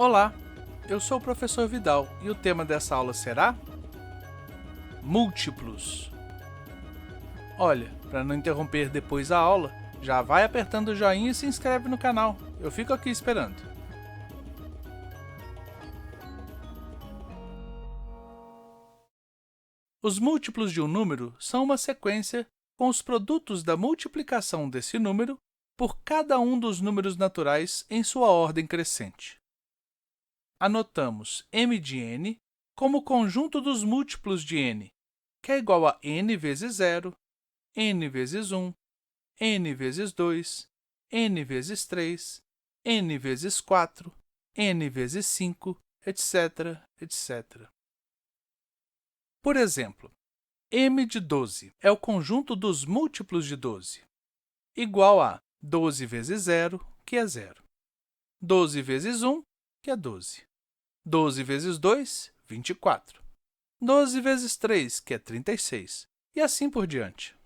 Olá, eu sou o professor Vidal e o tema dessa aula será múltiplos. Olha, para não interromper depois a aula, já vai apertando o joinha e se inscreve no canal. Eu fico aqui esperando. Os múltiplos de um número são uma sequência com os produtos da multiplicação desse número por cada um dos números naturais em sua ordem crescente. Anotamos m de n como o conjunto dos múltiplos de n, que é igual a n vezes 0, n vezes 1, n vezes 2, n vezes 3, n vezes 4, n vezes 5, etc., etc. Por exemplo, m de 12 é o conjunto dos múltiplos de 12, igual a 12 vezes 0, que é 0, 12 vezes 1, que é 12, 12 vezes 2, 24, 12 vezes 3, que é 36, e assim por diante.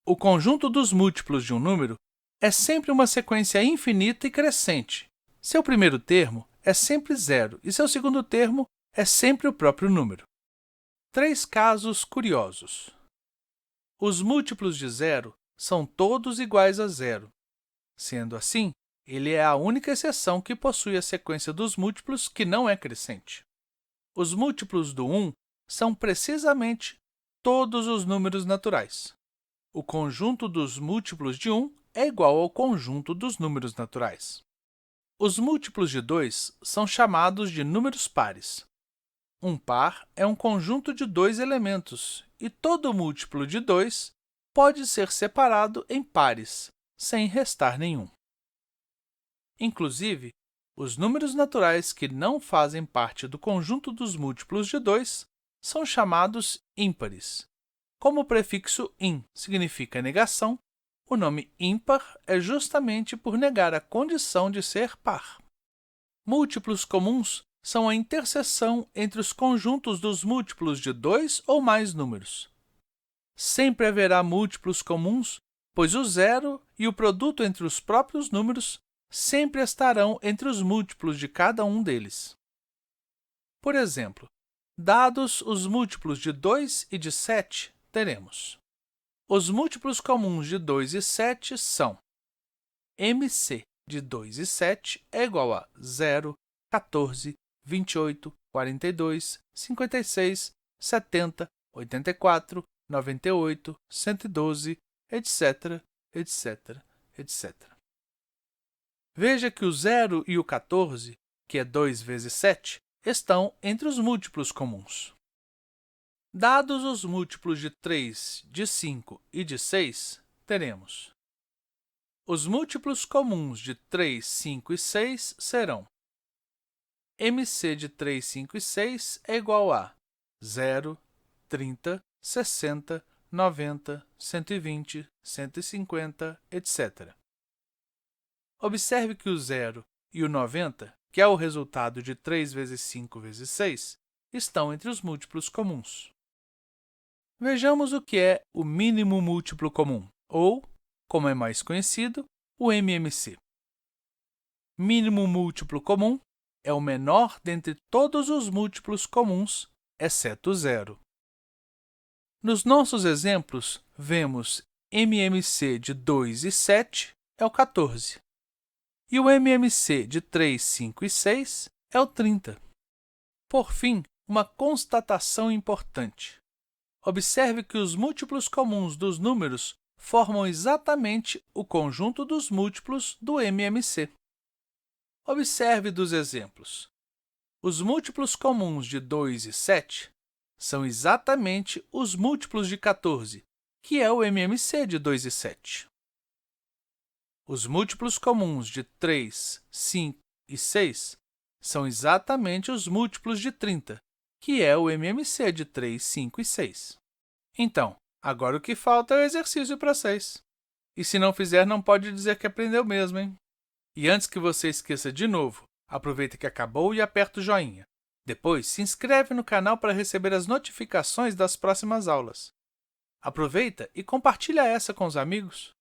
O conjunto dos múltiplos de um número é sempre uma sequência infinita e crescente. Seu primeiro termo é sempre zero e seu segundo termo é sempre o próprio número. 3 casos curiosos. Os múltiplos de zero são todos iguais a zero. Sendo assim, ele é a única exceção que possui a sequência dos múltiplos que não é crescente. Os múltiplos do 1 são precisamente todos os números naturais. O conjunto dos múltiplos de 1 é igual ao conjunto dos números naturais. Os múltiplos de 2 são chamados de números pares. Um par é um conjunto de 2 elementos, e todo múltiplo de 2 pode ser separado em pares, sem restar nenhum. Inclusive, os números naturais que não fazem parte do conjunto dos múltiplos de 2 são chamados ímpares. Como o prefixo in significa negação, o nome ímpar é justamente por negar a condição de ser par. Múltiplos comuns são a interseção entre os conjuntos dos múltiplos de 2 ou mais números. Sempre haverá múltiplos comuns, pois o zero e o produto entre os próprios números sempre estarão entre os múltiplos de cada um deles. Por exemplo, dados os múltiplos de 2 e de 7, teremos: os múltiplos comuns de 2 e 7 são MC de 2 e 7 é igual a 0, 14, 28, 42, 56, 70, 84, 98, 112, etc., etc., etc. Veja que o 0 e o 14, que é 2 vezes 7, estão entre os múltiplos comuns. Dados os múltiplos de 3, de 5 e de 6, teremos: os múltiplos comuns de 3, 5 e 6 serão: MC de 3, 5 e 6 é igual a 0, 30, 60, 90, 120, 150, etc. Observe que o 0 e o 90, que é o resultado de 3 vezes 5 vezes 6, estão entre os múltiplos comuns. Vejamos o que é o mínimo múltiplo comum, ou, como é mais conhecido, o MMC. Mínimo múltiplo comum é o menor dentre todos os múltiplos comuns, exceto o zero. Nos nossos exemplos, vemos MMC de 2 e 7 é o 14, e o MMC de 3, 5 e 6 é o 30. Por fim, uma constatação importante. Observe que os múltiplos comuns dos números formam exatamente o conjunto dos múltiplos do MMC. Observe dos exemplos. Os múltiplos comuns de 2 e 7 são exatamente os múltiplos de 14, que é o MMC de 2 e 7. Os múltiplos comuns de 3, 5 e 6 são exatamente os múltiplos de 30, que é o MMC de 3, 5 e 6. Então, agora o que falta é o exercício para 6. E se não fizer, não pode dizer que aprendeu mesmo, hein? E antes que você esqueça de novo, aproveita que acabou e aperta o joinha. Depois, se inscreve no canal para receber as notificações das próximas aulas. Aproveita e compartilha essa com os amigos.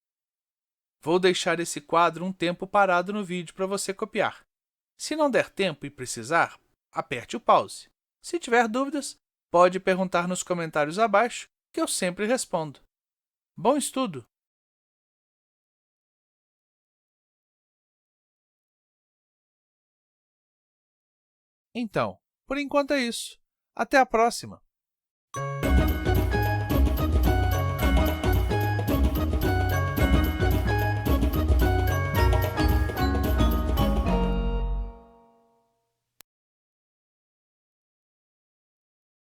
Vou deixar esse quadro um tempo parado no vídeo para você copiar. Se não der tempo e precisar, aperte o pause. Se tiver dúvidas, pode perguntar nos comentários abaixo, que eu sempre respondo. Bom estudo! Então, por enquanto é isso. Até a próxima!